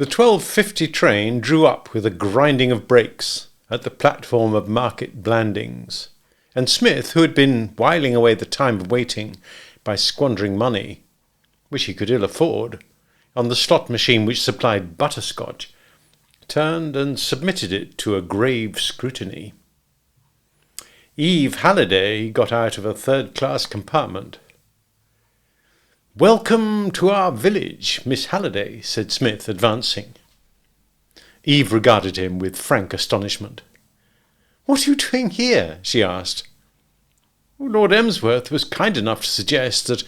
The 12:50 train drew up with a grinding of brakes at the platform of Market Blandings, and Smith, who had been whiling away the time of waiting by squandering money, which he could ill afford, on the slot machine which supplied butterscotch, turned and submitted it to a grave scrutiny. Eve Halliday got out of a third-class compartment. "Welcome to our village, Miss Halliday," said Smith, advancing. Eve regarded him with frank astonishment. "What are you doing here?" she asked. "Lord Emsworth was kind enough to suggest that,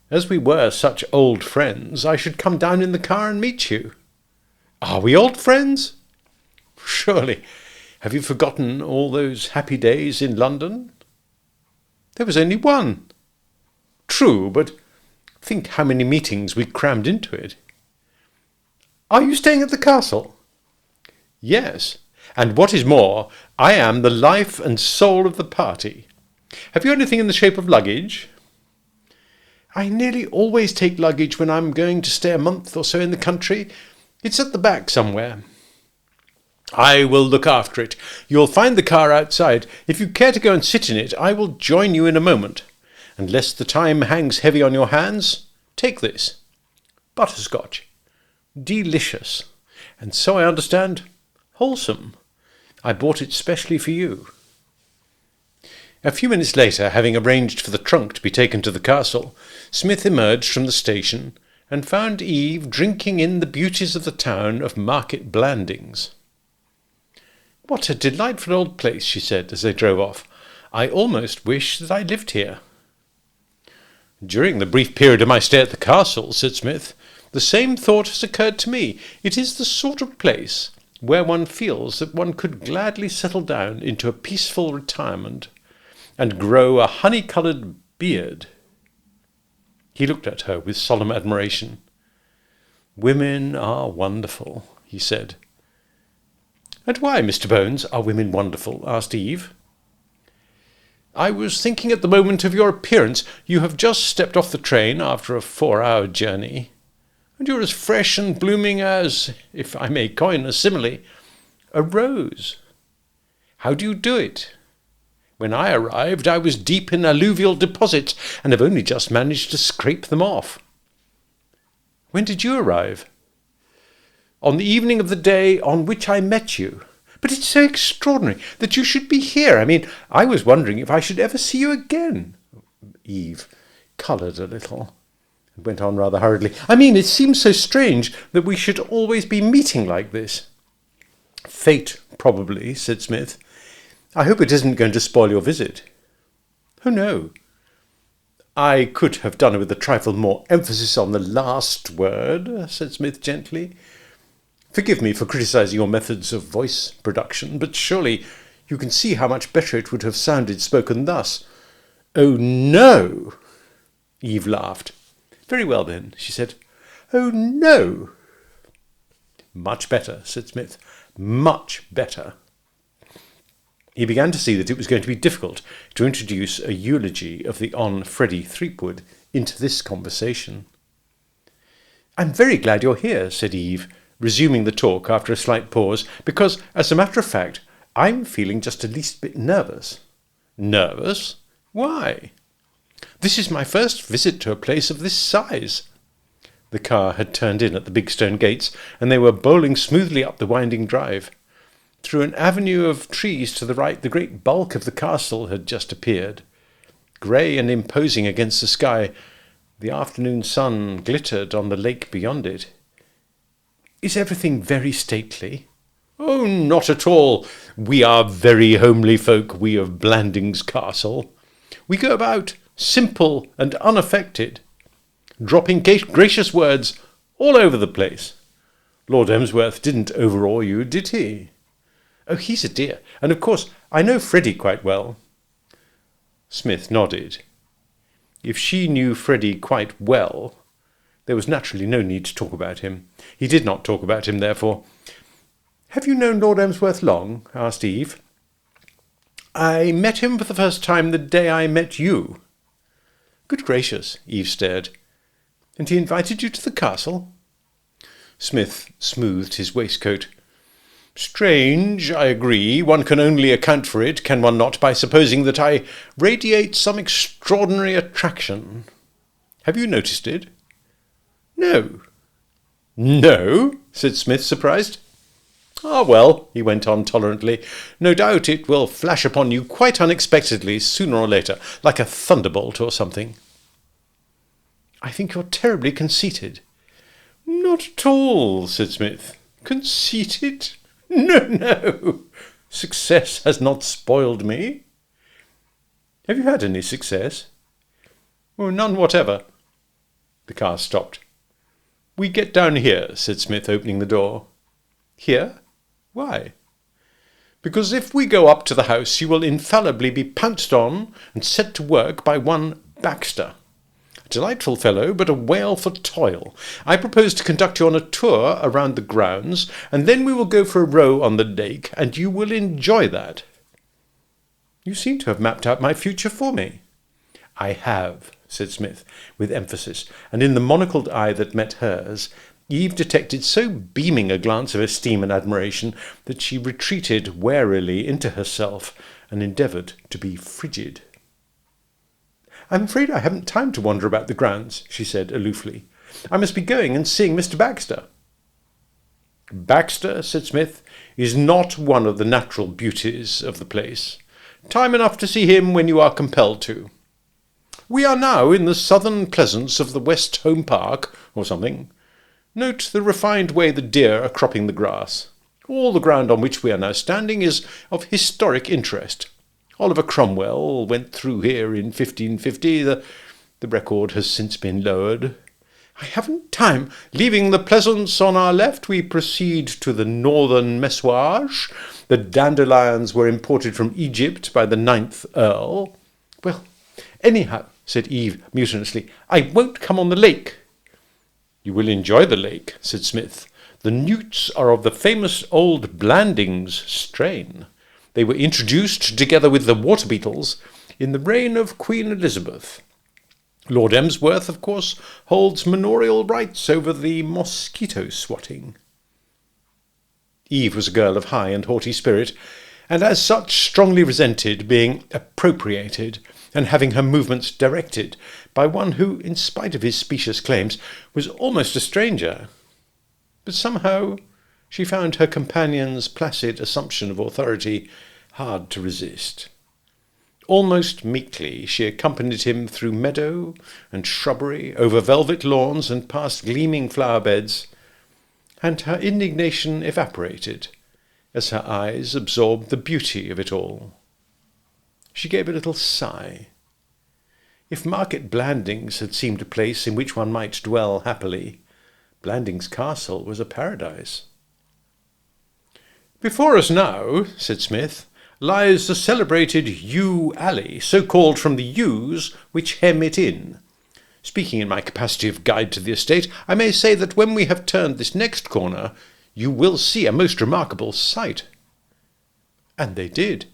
as we were such old friends, I should come down in the car and meet you." "Are we old friends?" "Surely. Have you forgotten all those happy days in London?" "There was only one." "True, but think how many meetings we crammed into it." "Are you staying at the castle?" "Yes, and what is more, I am the life and soul of the party. Have you anything in the shape of luggage?" "I nearly always take luggage when I'm going to stay a month or so in the country. It's at the back somewhere." "I will look after it. You'll find the car outside. If you care to go and sit in it, I will join you in a moment. And lest the time hangs heavy on your hands, take this. Butterscotch. Delicious. And so I understand, wholesome. I bought it specially for you." A few minutes later, having arranged for the trunk to be taken to the castle, Smith emerged from the station and found Eve drinking in the beauties of the town of Market Blandings. "What a delightful old place," she said as they drove off. "I almost wish that I lived here." "During the brief period of my stay at the castle," said Smith, "the same thought has occurred to me. It is the sort of place where one feels that one could gladly settle down into a peaceful retirement and grow a honey-coloured beard." He looked at her with solemn admiration. "Women are wonderful," he said. "And why, Mr. Bones, are women wonderful?" asked Eve. "I was thinking at the moment of your appearance. You have just stepped off the train after a 4-hour journey, and you're as fresh and blooming as, if I may coin a simile, a rose. How do you do it? When I arrived, I was deep in alluvial deposits, and have only just managed to scrape them off." "When did you arrive?" "On the evening of the day on which I met you. But it's so extraordinary that you should be here. I was wondering if I should ever see you again." Eve coloured a little and went on rather hurriedly. "It seems so strange that we should always be meeting like this." "Fate, probably," said Smith. "I hope it isn't going to spoil your visit." "Oh, no." "I could have done it with a trifle more emphasis on the last word," said Smith gently. "Forgive me for criticising your methods of voice production, but surely you can see how much better it would have sounded spoken thus." "Oh, no!" Eve laughed. "Very well, then," she said. "Oh, no!" "Much better," said Smith. "Much better." He began to see that it was going to be difficult to introduce a eulogy of the Hon. Freddie Threepwood into this conversation. "I'm very glad you're here," said Eve, resuming the talk after a slight pause, "because, as a matter of fact, I'm feeling just a least bit nervous." "Nervous? Why?" "This is my first visit to a place of this size." The car had turned in at the big stone gates, and they were bowling smoothly up the winding drive. Through an avenue of trees to the right, the great bulk of the castle had just appeared. Grey and imposing against the sky, the afternoon sun glittered on the lake beyond it. "Is everything very stately?" "Oh, not at all. We are very homely folk, we of Blandings Castle. We go about simple and unaffected, dropping gracious words all over the place. Lord Emsworth didn't overawe you, did he?" "Oh, he's a dear, and of course I know Freddie quite well." Smith nodded. If she knew Freddie quite well, there was naturally no need to talk about him. He did not talk about him, therefore. "Have you known Lord Emsworth long?" asked Eve. "I met him for the first time the day I met you." "Good gracious," Eve stared. "And he invited you to the castle?" Smith smoothed his waistcoat. Strange, I agree. One can only account for it, can one not, by supposing that I radiate some extraordinary attraction. Have you noticed it? No. No? Said Smith, surprised. Ah, well, he went on tolerantly, no doubt it will flash upon you quite unexpectedly, sooner or later, like a thunderbolt or something. I think you're terribly conceited. Not at all, said Smith. Conceited? No. Success has not spoiled me. Have you had any success? Oh, none whatever. The car stopped. We get down here, said Smith, opening the door. Here? Why? Because if we go up to the house, you will infallibly be pounced on and set to work by one Baxter. A delightful fellow, but a whale for toil. I propose to conduct you on a tour around the grounds, and then we will go for a row on the lake, and you will enjoy that. You seem to have mapped out my future for me. I have, said Smith, with emphasis, and in the monocled eye that met hers, Eve detected so beaming a glance of esteem and admiration that she retreated warily into herself and endeavoured to be frigid. I'm afraid I haven't time to wander about the grounds, she said aloofly. I must be going and seeing Mr. Baxter. Baxter, said Smith, is not one of the natural beauties of the place. Time enough to see him when you are compelled to. We are now in the southern pleasance of the West Home Park, or something. Note the refined way the deer are cropping the grass. All the ground on which we are now standing is of historic interest. Oliver Cromwell went through here in 1550. The record has since been lowered. I haven't time. Leaving the pleasance on our left, we proceed to the northern messuage. The dandelions were imported from Egypt by the 9th Earl. Well, anyhow, said Eve mutinously, I won't come on the lake. You will enjoy the lake, said Smith. The newts are of the famous old Blandings strain. They were introduced, together with the water beetles, in the reign of Queen Elizabeth. Lord Emsworth, of course, holds manorial rights over the mosquito swatting. Eve was a girl of high and haughty spirit, and as such strongly resented being appropriated and having her movements directed by one who, in spite of his specious claims, was almost a stranger. But somehow she found her companion's placid assumption of authority hard to resist. Almost meekly she accompanied him through meadow and shrubbery, over velvet lawns and past gleaming flower beds, and her indignation evaporated as her eyes absorbed the beauty of it all. She gave a little sigh. If Market Blandings had seemed a place in which one might dwell happily, Blandings Castle was a paradise. Before us now, said Smith, lies the celebrated yew alley, so called from the yews which hem it in. Speaking in my capacity of guide to the estate, I may say that when we have turned this next corner, you will see a most remarkable sight. And they did.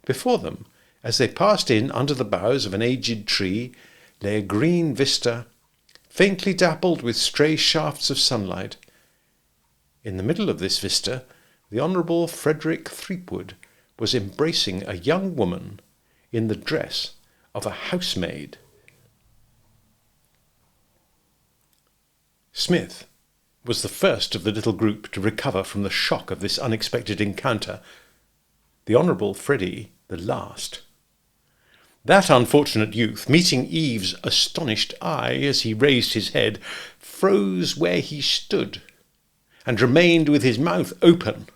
Before them, as they passed in under the boughs of an aged tree, lay a green vista, faintly dappled with stray shafts of sunlight. In the middle of this vista, the Honourable Frederick Threepwood was embracing a young woman in the dress of a housemaid. Smith was the first of the little group to recover from the shock of this unexpected encounter, the Honourable Freddie the last. That unfortunate youth, meeting Eve's astonished eye as he raised his head, froze where he stood, and remained with his mouth open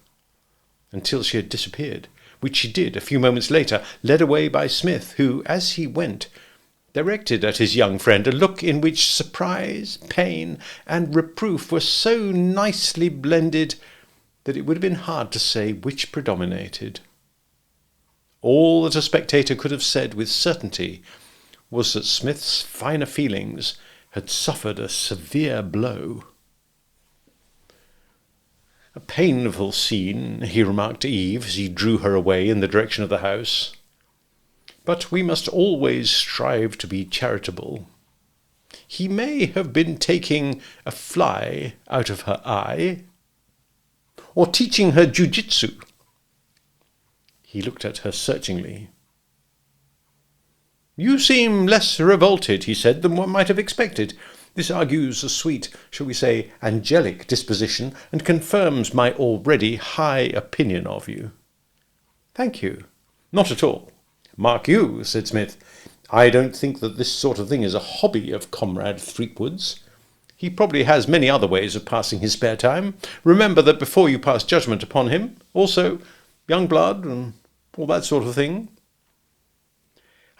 until she had disappeared, which she did a few moments later, led away by Smith, who, as he went, directed at his young friend a look in which surprise, pain, and reproof were so nicely blended that it would have been hard to say which predominated. All that a spectator could have said with certainty was that Smith's finer feelings had suffered a severe blow. A painful scene, he remarked to Eve as he drew her away in the direction of the house. But we must always strive to be charitable. He may have been taking a fly out of her eye, or teaching her jiu-jitsu. He looked at her searchingly. You seem less revolted, he said, than one might have expected. This argues a sweet, shall we say, angelic disposition, and confirms my already high opinion of you. Thank you. Not at all. Mark you, said Smith, I don't think that this sort of thing is a hobby of Comrade Threepwood's. He probably has many other ways of passing his spare time. Remember that before you pass judgment upon him. Also, young blood and all that sort of thing.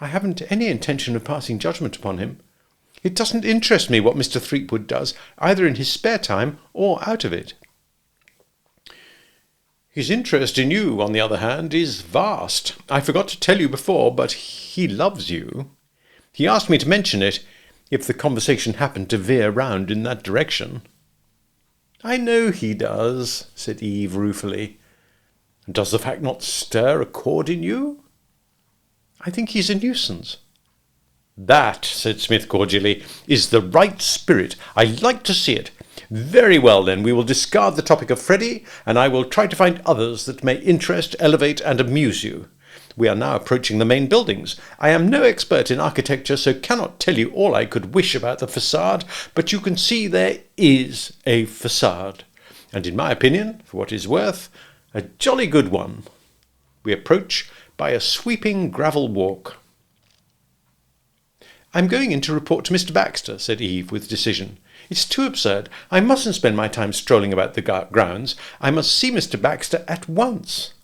I haven't any intention of passing judgment upon him. It doesn't interest me what Mr. Threepwood does, either in his spare time or out of it. His interest in you, on the other hand, is vast. I forgot to tell you before, but he loves you. He asked me to mention it if the conversation happened to veer round in that direction. I know he does, said Eve ruefully. Does the fact not stir a chord in you? I think he's a nuisance. That, said Smith cordially, is the right spirit. I like to see it. Very well, then, we will discard the topic of Freddie, and I will try to find others that may interest, elevate, and amuse you. We are now approaching the main buildings. I am no expert in architecture, so cannot tell you all I could wish about the facade, but you can see there is a facade, and in my opinion, for what it is worth, a jolly good one. We approach by a sweeping gravel walk. I'm going in to report to Mr. Baxter, said Eve with decision. It's too absurd. I mustn't spend my time strolling about the grounds. I must see Mr. Baxter at once.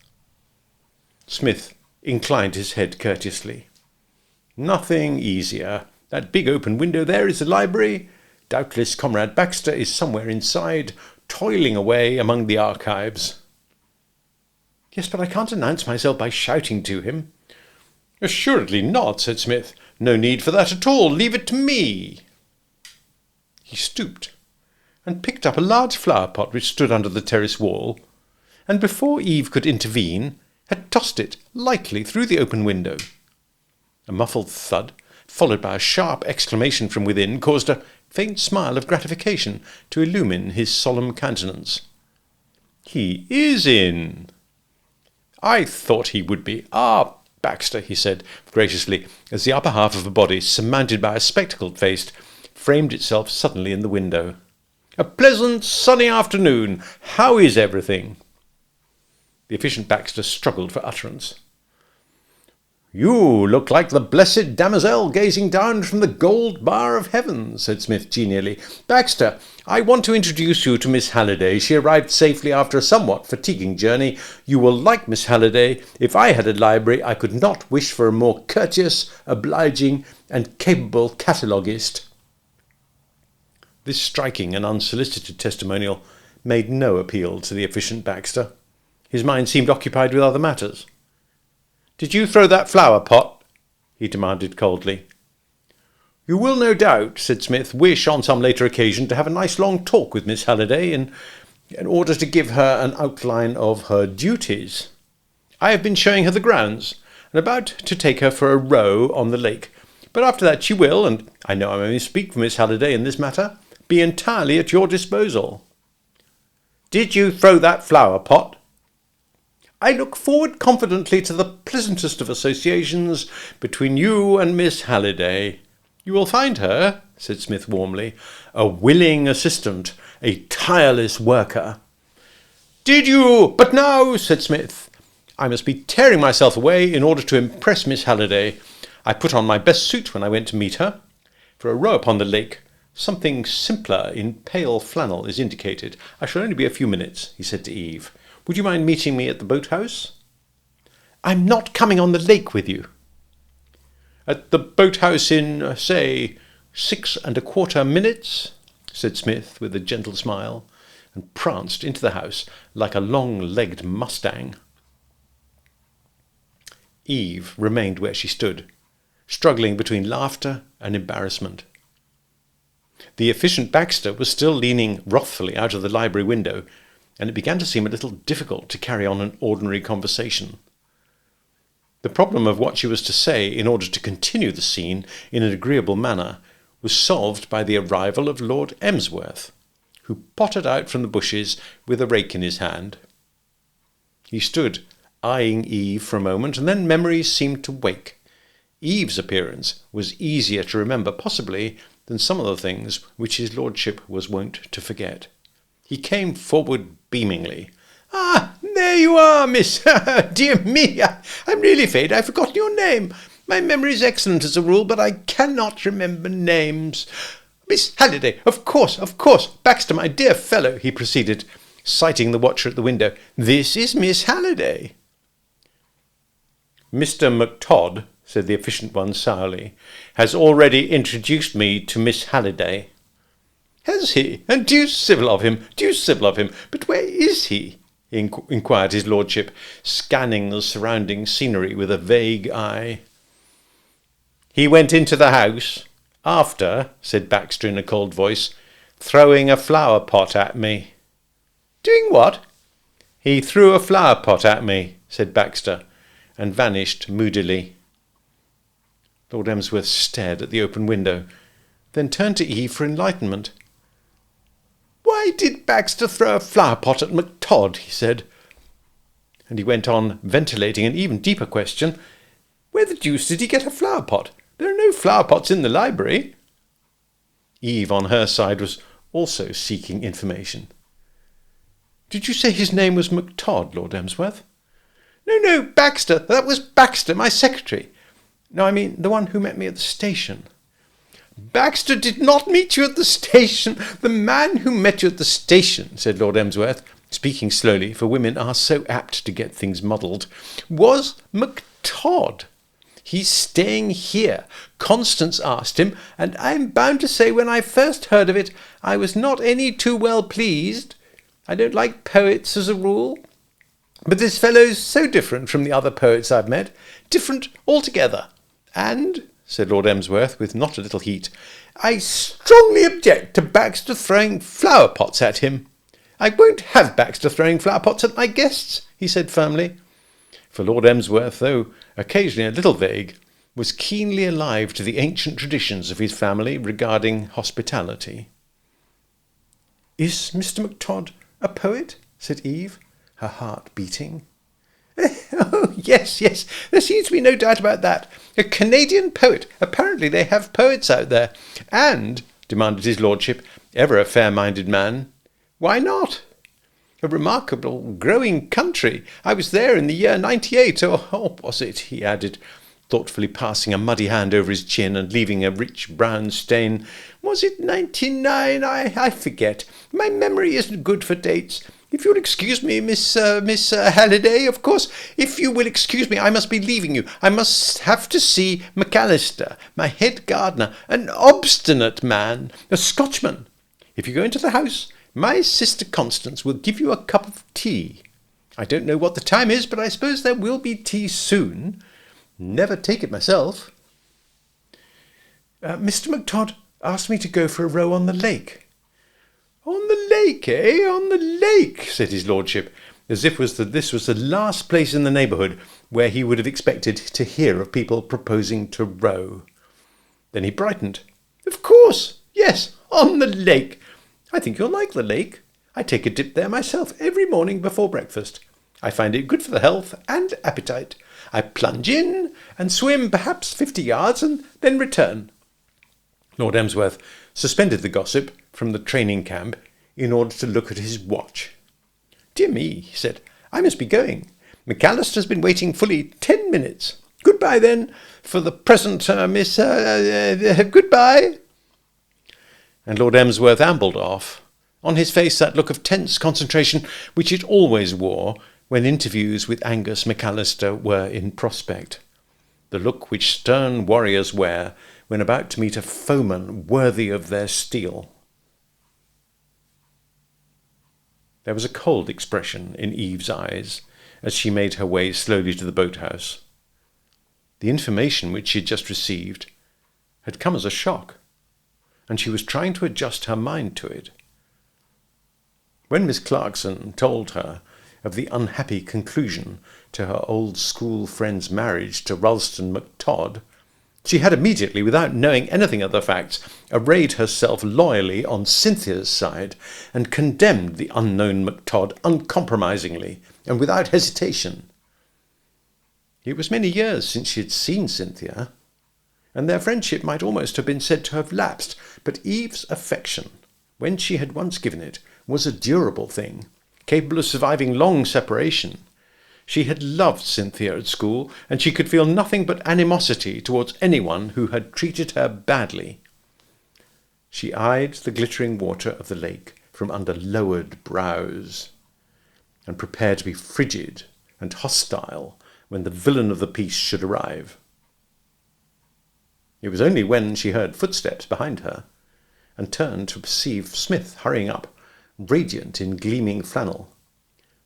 Smith inclined his head courteously. Nothing easier. That big open window there is the library. Doubtless Comrade Baxter is somewhere inside, toiling away among the archives. Yes, but I can't announce myself by shouting to him. Assuredly not, said Smith. No need for that at all. Leave it to me. He stooped and picked up a large flower pot which stood under the terrace wall, and before Eve could intervene, had tossed it lightly through the open window. A muffled thud, followed by a sharp exclamation from within, caused a faint smile of gratification to illumine his solemn countenance. He is in. I thought he would be. Ah, Baxter, he said graciously, as the upper half of a body, surmounted by a spectacled face, framed itself suddenly in the window. A pleasant sunny afternoon. How is everything? The efficient Baxter struggled for utterance. You look like the blessed damozel gazing down from the gold bar of heaven, said Smith genially. Baxter, I want to introduce you to Miss Halliday. She arrived safely after a somewhat fatiguing journey. You will like Miss Halliday. If I had a library, I could not wish for a more courteous, obliging, and capable cataloguist. This striking and unsolicited testimonial made no appeal to the efficient Baxter. His mind seemed occupied with other matters. Did you throw that flower pot? He demanded coldly. You will no doubt, said Smith, wish on some later occasion to have a nice long talk with Miss Halliday in order to give her an outline of her duties. I have been showing her the grounds, and about to take her for a row on the lake. But after that she will, and I know I may speak for Miss Halliday in this matter, be entirely at your disposal. Did you throw that flower pot? I look forward confidently to the pleasantest of associations between you and Miss Halliday. You will find her, said Smith warmly, a willing assistant, a tireless worker. Did you? But now, said Smith, I must be tearing myself away in order to impress Miss Halliday. I put on my best suit when I went to meet her. For a row upon the lake, something simpler in pale flannel is indicated. I shall only be a few minutes, he said to Eve. Would you mind meeting me at the boathouse? I'm not coming on the lake with you. At the boathouse in, say, 6¼ minutes, said Smith with a gentle smile, and pranced into the house like a long-legged mustang. Eve remained where she stood, struggling between laughter and embarrassment. The efficient Baxter was still leaning wrathfully out of the library window, and it began to seem a little difficult to carry on an ordinary conversation. The problem of what she was to say in order to continue the scene in an agreeable manner was solved by the arrival of Lord Emsworth, who pottered out from the bushes with a rake in his hand. He stood eyeing Eve for a moment, and then memories seemed to wake. Eve's appearance was easier to remember, possibly, than some of the things which his lordship was wont to forget. He came forward beamingly. "Ah, there you are, miss. Dear me, I'm really afraid I've forgotten your name. My memory is excellent as a rule, but I cannot remember names. Miss Halliday, of course. Baxter, my dear fellow," he proceeded, citing the watcher at the window. "This is Miss Halliday." "Mr. McTodd," said the efficient one sourly, "has already introduced me to Miss Halliday." "Has he? And deuce civil of him. But where is he?" inquired his lordship, scanning the surrounding scenery with a vague eye. "He went into the house after," said Baxter in a cold voice, "throwing a flower pot at me." "Doing what?" "He threw a flower pot at me," said Baxter, and vanished moodily. Lord Emsworth stared at the open window, then turned to Eve for enlightenment. "Why did Baxter throw a flower pot at McTodd?" he said. And he went on ventilating an even deeper question. "Where the deuce did he get a flower pot? There are no flower pots in the library." Eve, on her side, was also seeking information. "Did you say his name was McTodd, Lord Emsworth?" No, Baxter. That was Baxter, my secretary. No, I mean the one who met me at the station." "Baxter did not meet you at the station. The man who met you at the station," said Lord Emsworth, speaking slowly, for women are so apt to get things muddled, "was McTodd. He's staying here. Constance asked him, and I'm bound to say when I first heard of it, I was not any too well pleased. I don't like poets as a rule. But this fellow's so different from the other poets I've met. Different altogether. And," said Lord Emsworth, with not a little heat, "I strongly object to Baxter throwing flower pots at him. I won't have Baxter throwing flower pots at my guests," he said firmly. For Lord Emsworth, though occasionally a little vague, was keenly alive to the ancient traditions of his family regarding hospitality. "Is Mr. McTodd a poet?" said Eve, her heart beating. "Oh, yes, there seems to be no doubt about that. A Canadian poet. Apparently they have poets out there. And," demanded his lordship, ever a fair-minded man, "why not? A remarkable growing country. I was there in the year 98, or was it?" he added, thoughtfully passing a muddy hand over his chin and leaving a rich brown stain. "Was it 99? I forget. My memory isn't good for dates. If you'll excuse me, Miss Halliday, of course, if you will excuse me, I must be leaving you. I must have to see McAllister, my head gardener, an obstinate man, a Scotchman. If you go into the house, my sister Constance will give you a cup of tea. I don't know what the time is, but I suppose there will be tea soon. Never take it myself." "Mr. McTodd asked me to go for a row on the lake." "On the lake, eh? On the lake," said his lordship, as if this was the last place in the neighbourhood where he would have expected to hear of people proposing to row. Then he brightened. "Of course, yes, on the lake. I think you'll like the lake. I take a dip there myself every morning before breakfast. I find it good for the health and appetite. I plunge in and swim perhaps 50 yards and then return." Lord Emsworth suspended the gossip from the training camp in order to look at his watch. "Dear me," he said, "I must be going. McAllister's been waiting fully 10 minutes. Goodbye, then, for the present, Miss... goodbye." And Lord Emsworth ambled off, on his face that look of tense concentration which it always wore when interviews with Angus McAllister were in prospect, the look which stern warriors wear when about to meet a foeman worthy of their steel. There was a cold expression in Eve's eyes as she made her way slowly to the boathouse. The information which she had just received had come as a shock, and she was trying to adjust her mind to it. When Miss Clarkson told her of the unhappy conclusion to her old school friend's marriage to Ralston McTodd, She had immediately, without knowing anything of the facts, arrayed herself loyally on Cynthia's side and condemned the unknown MacTodd uncompromisingly and without hesitation. It was many years since she had seen Cynthia, and their friendship might almost have been said to have lapsed, but Eve's affection, when she had once given it, was a durable thing, capable of surviving long separation. She had loved Cynthia at school, and she could feel nothing but animosity towards anyone who had treated her badly. She eyed the glittering water of the lake from under lowered brows, and prepared to be frigid and hostile when the villain of the piece should arrive. It was only when she heard footsteps behind her, and turned to perceive Psmith hurrying up, radiant in gleaming flannel,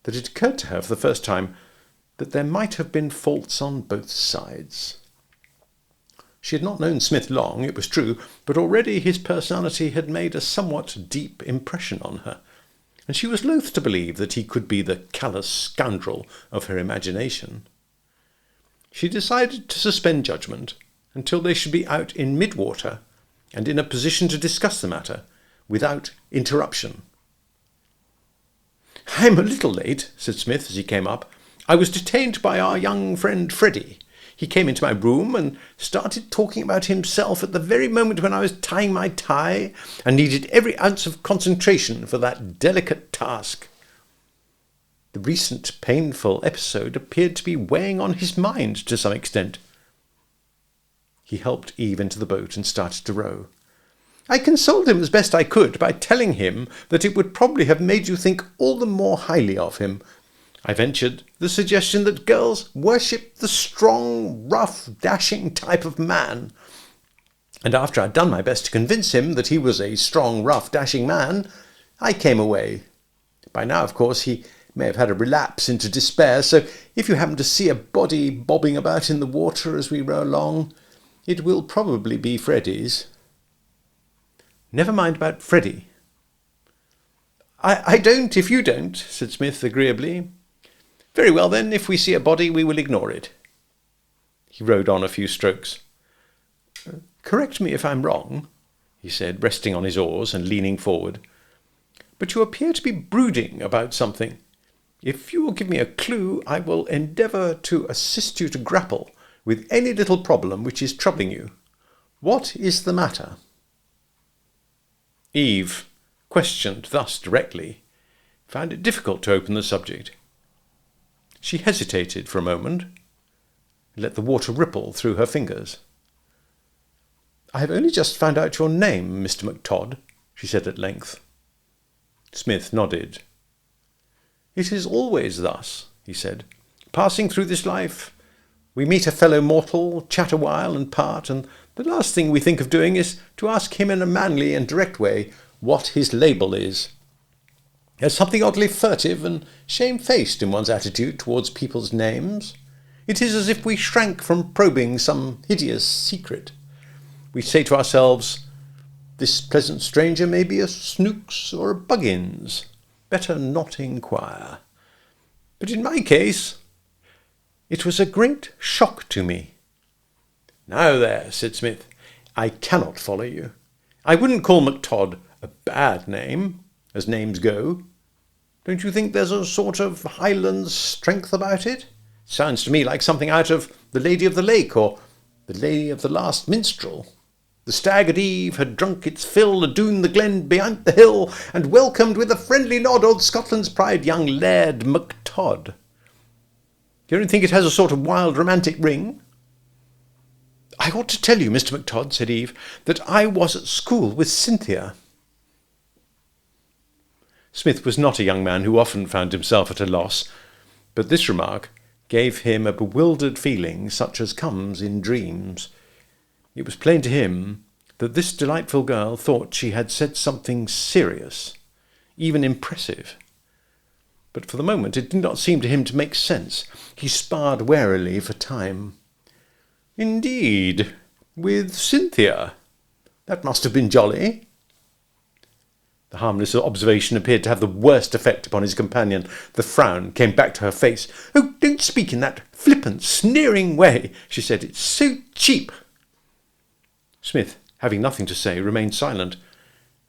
that it occurred to her for the first time that there might have been faults on both sides. She had not known Psmith long, it was true, but already his personality had made a somewhat deep impression on her, and she was loath to believe that he could be the callous scoundrel of her imagination. She decided to suspend judgment until they should be out in mid-water and in a position to discuss the matter without interruption. "I'm a little late," said Smith as he came up. "I was detained by our young friend Freddie. He came into my room and started talking about himself at the very moment when I was tying my tie and needed every ounce of concentration for that delicate task. The recent painful episode appeared to be weighing on his mind to some extent." He helped Eve into the boat and started to row. "I consoled him as best I could by telling him that it would probably have made you think all the more highly of him. I ventured the suggestion that girls worship the strong, rough, dashing type of man. And after I'd done my best to convince him that he was a strong, rough, dashing man, I came away. By now, of course, he may have had a relapse into despair, so if you happen to see a body bobbing about in the water as we row along, it will probably be Freddie's." "Never mind about Freddie." I don't if you don't," said Smith agreeably. "Very well, then, if we see a body, we will ignore it." He rowed on a few strokes. "Correct me if I'm wrong," he said, resting on his oars and leaning forward, "but you appear to be brooding about something. If you will give me a clue, I will endeavour to assist you to grapple with any little problem which is troubling you. What is the matter?" Eve, questioned thus directly, found it difficult to open the subject. She hesitated for a moment, and let the water ripple through her fingers. "I have only just found out your name, Mr. MacTodd," she said at length. Smith nodded. "It is always thus," he said. "Passing through this life, we meet a fellow mortal, chat a while and part, and the last thing we think of doing is to ask him in a manly and direct way what his label is. There's something oddly furtive and shamefaced in one's attitude towards people's names. It is as if we shrank from probing some hideous secret. We say to ourselves, 'This pleasant stranger may be a Snooks or a Buggins. Better not inquire.' But in my case, it was a great shock to me." "Now there," said Smith, "I cannot follow you. I wouldn't call MacTodd a bad name, as names go. Don't you think there's a sort of Highland strength about it? Sounds to me like something out of The Lady of the Lake or The Lady of the Last Minstrel. The stag at eve had drunk its fill adoon the glen beyant the hill, and welcomed with a friendly nod old Scotland's pride, young Laird MacTodd. You don't think it has a sort of wild romantic ring?" "I ought to tell you, Mr. MacTodd," said Eve, "that I was at school with Cynthia." Smith was not a young man who often found himself at a loss, but this remark gave him a bewildered feeling such as comes in dreams. It was plain to him that this delightful girl thought she had said something serious, even impressive. But for the moment it did not seem to him to make sense. He sparred warily for time. "Indeed, with Cynthia? That must have been jolly." The harmless observation appeared to have the worst effect upon his companion. The frown came back to her face. "Oh, don't speak in that flippant, sneering way," she said. "It's so cheap." Smith, having nothing to say, remained silent,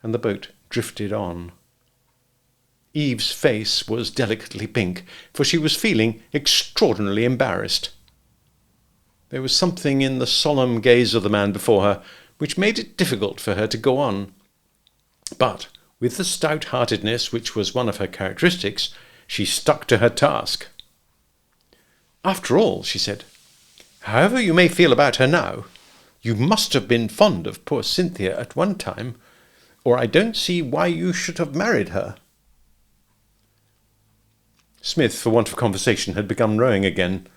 and the boat drifted on. Eve's face was delicately pink, for she was feeling extraordinarily embarrassed. There was something in the solemn gaze of the man before her which made it difficult for her to go on. But, with the stout-heartedness which was one of her characteristics, she stuck to her task. "After all," she said, "however you may feel about her now, you must have been fond of poor Cynthia at one time, or I don't see why you should have married her." Smith, for want of conversation, had begun rowing again.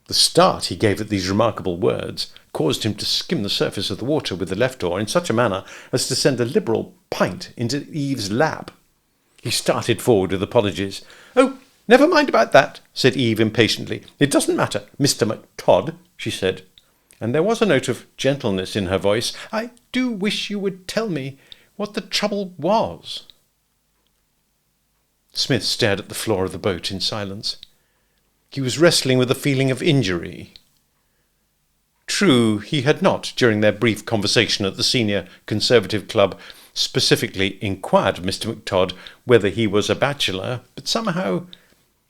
The start he gave at these remarkable words caused him to skim the surface of the water with the left oar in such a manner as to send a liberal pint into Eve's lap. He started forward with apologies. "Oh, never mind about that," said Eve impatiently. "It doesn't matter, Mr. McTodd," she said, and there was a note of gentleness in her voice. "I do wish you would tell me what the trouble was." Smith stared at the floor of the boat in silence. He was wrestling with a feeling of injury. True, he had not, during their brief conversation at the Senior Conservative Club, specifically inquired of Mr. McTodd whether he was a bachelor, but somehow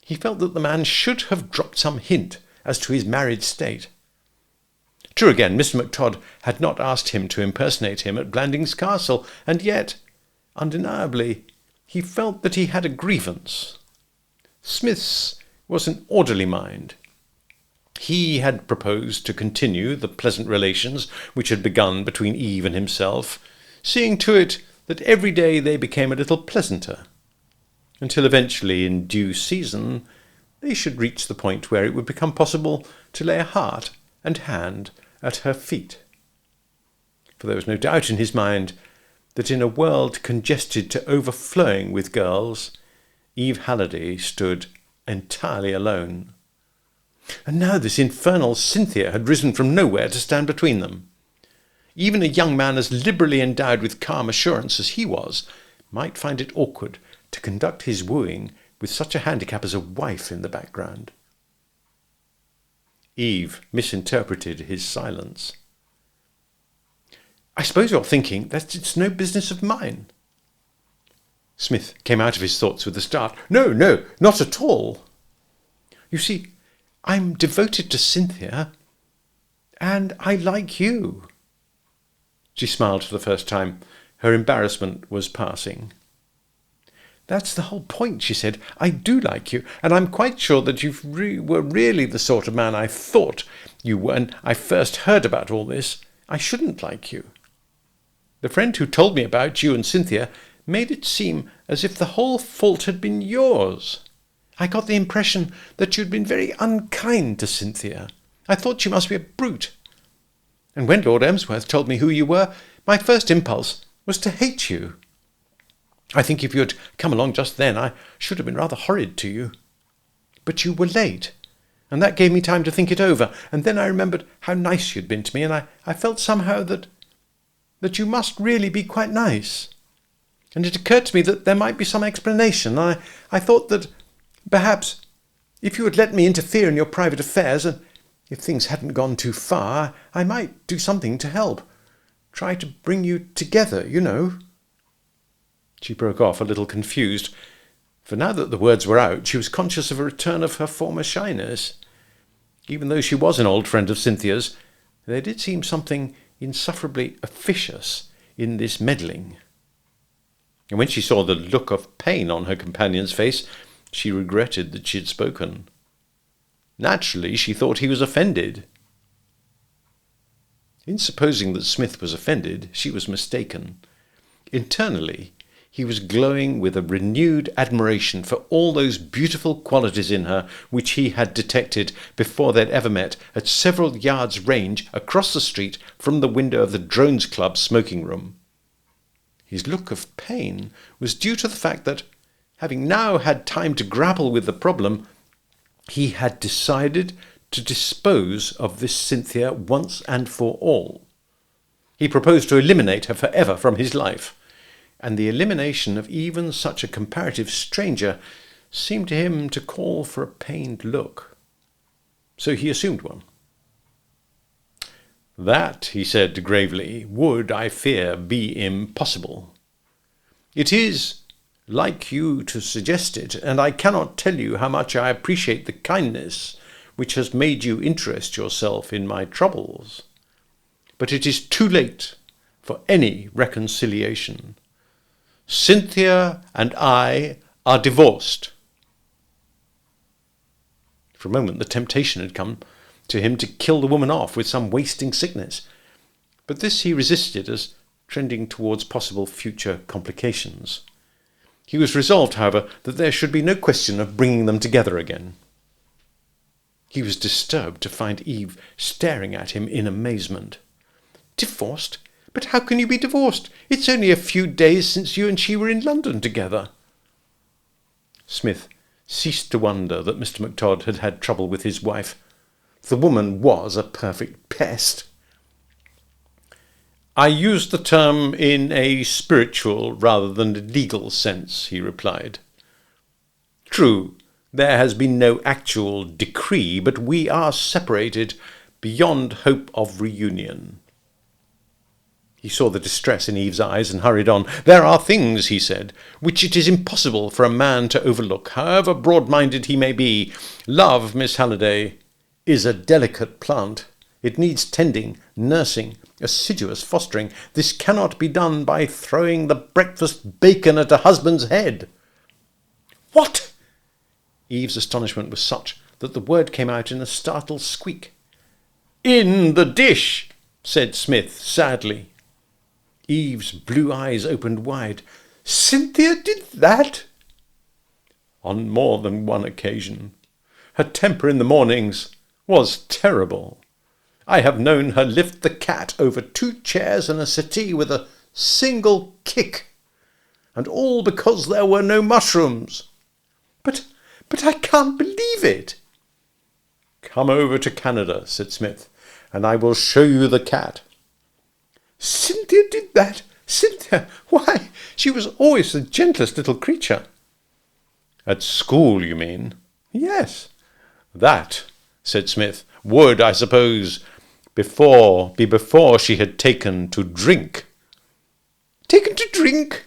he felt that the man should have dropped some hint as to his married state. True again, Mr. McTodd had not asked him to impersonate him at Blandings Castle, and yet, undeniably, he felt that he had a grievance. Smith's was an orderly mind. He had proposed to continue the pleasant relations which had begun between Eve and himself, seeing to it that every day they became a little pleasanter, until eventually, in due season, they should reach the point where it would become possible to lay a heart and hand at her feet. For there was no doubt in his mind that in a world congested to overflowing with girls, Eve Halliday stood entirely alone. And now this infernal Cynthia had risen from nowhere to stand between them. Even a young man as liberally endowed with calm assurance as he was might find it awkward to conduct his wooing with such a handicap as a wife in the background. Eve misinterpreted his silence. "I suppose you're thinking that it's no business of mine." Smith came out of his thoughts with a start. No, not at all. "You see, I'm devoted to Cynthia, and I like you." She smiled for the first time. Her embarrassment was passing. "That's the whole point," she said. "I do like you, and I'm quite sure that you were really the sort of man I thought you were when I first heard about all this. I shouldn't like you. The friend who told me about you and Cynthia made it seem as if the whole fault had been yours. I got the impression that you'd been very unkind to Cynthia. I thought you must be a brute. And when Lord Emsworth told me who you were, my first impulse was to hate you. I think if you had come along just then, I should have been rather horrid to you. But you were late, and that gave me time to think it over, and then I remembered how nice you'd been to me, and I felt somehow that you must really be quite nice. And it occurred to me that there might be some explanation. I thought that perhaps if you had let me interfere in your private affairs, and if things hadn't gone too far, I might do something to help. Try to bring you together, you know." She broke off a little confused, for now that the words were out, she was conscious of a return of her former shyness. Even though she was an old friend of Cynthia's, there did seem something insufferably officious in this meddling. And when she saw the look of pain on her companion's face, she regretted that she had spoken. Naturally, she thought he was offended. In supposing that Smith was offended, she was mistaken. Internally, he was glowing with a renewed admiration for all those beautiful qualities in her which he had detected before they'd ever met at several yards' range across the street from the window of the Drones Club smoking room. His look of pain was due to the fact that, having now had time to grapple with the problem, he had decided to dispose of this Cynthia once and for all. He proposed to eliminate her forever from his life, and the elimination of even such a comparative stranger seemed to him to call for a pained look. So he assumed one. That, he said gravely, would, I fear, be impossible. It is like you to suggest it, and I cannot tell you how much I appreciate the kindness which has made you interest yourself in my troubles. But it is too late for any reconciliation. Cynthia and I are divorced. For a moment the temptation had come to him to kill the woman off with some wasting sickness, but this he resisted as trending towards possible future complications. He was resolved, however, that there should be no question of bringing them together again. He was disturbed to find Eve staring at him in amazement. Divorced? But how can you be divorced? It's only a few days since you and she were in London together. Smith ceased to wonder that Mr. McTodd had had trouble with his wife. The woman was a perfect pest. I use the term in a spiritual rather than a legal sense, he replied. True, there has been no actual decree, but we are separated beyond hope of reunion. He saw the distress in Eve's eyes and hurried on. There are things, he said, which it is impossible for a man to overlook, however broad-minded he may be. Love, Miss Halliday, is a delicate plant. It needs tending, nursing, assiduous fostering. This cannot be done by throwing the breakfast bacon at a husband's head. What? Eve's astonishment was such that the word came out in a startled squeak. In the dish, said Smith sadly. Eve's blue eyes opened wide. Cynthia did that? On more than one occasion. Her temper in the mornings was terrible. I have known her lift the cat over 2 chairs and a settee with a single kick, and all because there were no mushrooms. But I can't believe it. Come over to Canada, said Smith, and I will show you the cat. Cynthia did that? Cynthia? Why, she was always the gentlest little creature. At school, you mean? Yes. That, said Smith, would, I suppose, be before she had taken to drink. Taken to drink?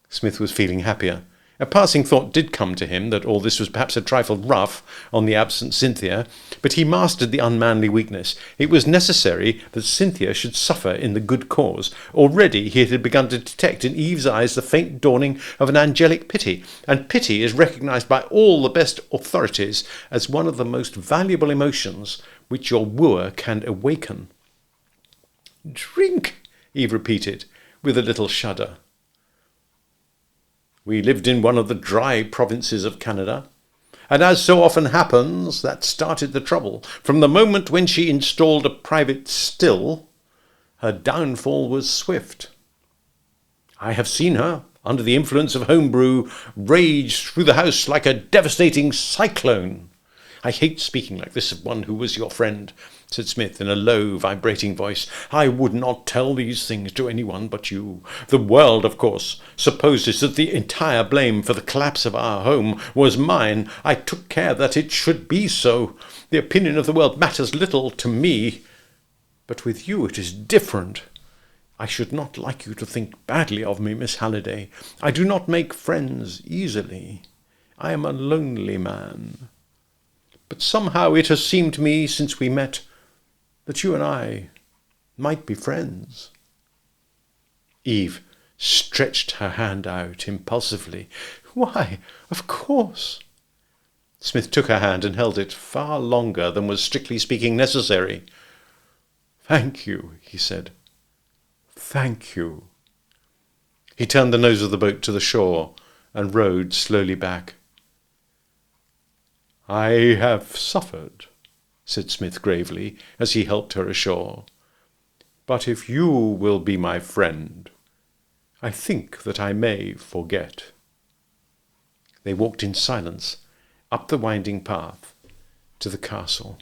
Smith was feeling happier. A passing thought did come to him that all this was perhaps a trifle rough on the absent Cynthia, but he mastered the unmanly weakness. It was necessary that Cynthia should suffer in the good cause. Already he had begun to detect in Eve's eyes the faint dawning of an angelic pity, and pity is recognised by all the best authorities as one of the most valuable emotions which your wooer can awaken. Drink, Eve repeated, with a little shudder. We lived in one of the dry provinces of Canada, and as so often happens, that started the trouble. From the moment when she installed a private still, her downfall was swift. I have seen her, under the influence of homebrew, rage through the house like a devastating cyclone. I hate speaking like this of one who was your friend, said Smith in a low, vibrating voice. I would not tell these things to anyone but you. The world, of course, supposes that the entire blame for the collapse of our home was mine. I took care that it should be so. The opinion of the world matters little to me. But with you it is different. I should not like you to think badly of me, Miss Halliday. I do not make friends easily. I am a lonely man. But somehow it has seemed to me since we met that you and I might be friends. Eve stretched her hand out impulsively. Why, of course. Smith took her hand and held it far longer than was strictly speaking necessary. Thank you, he said. Thank you. He turned the nose of the boat to the shore and rowed slowly back. I have suffered, said Smith gravely, as he helped her ashore. But if you will be my friend, I think that I may forget. They walked in silence up the winding path to the castle.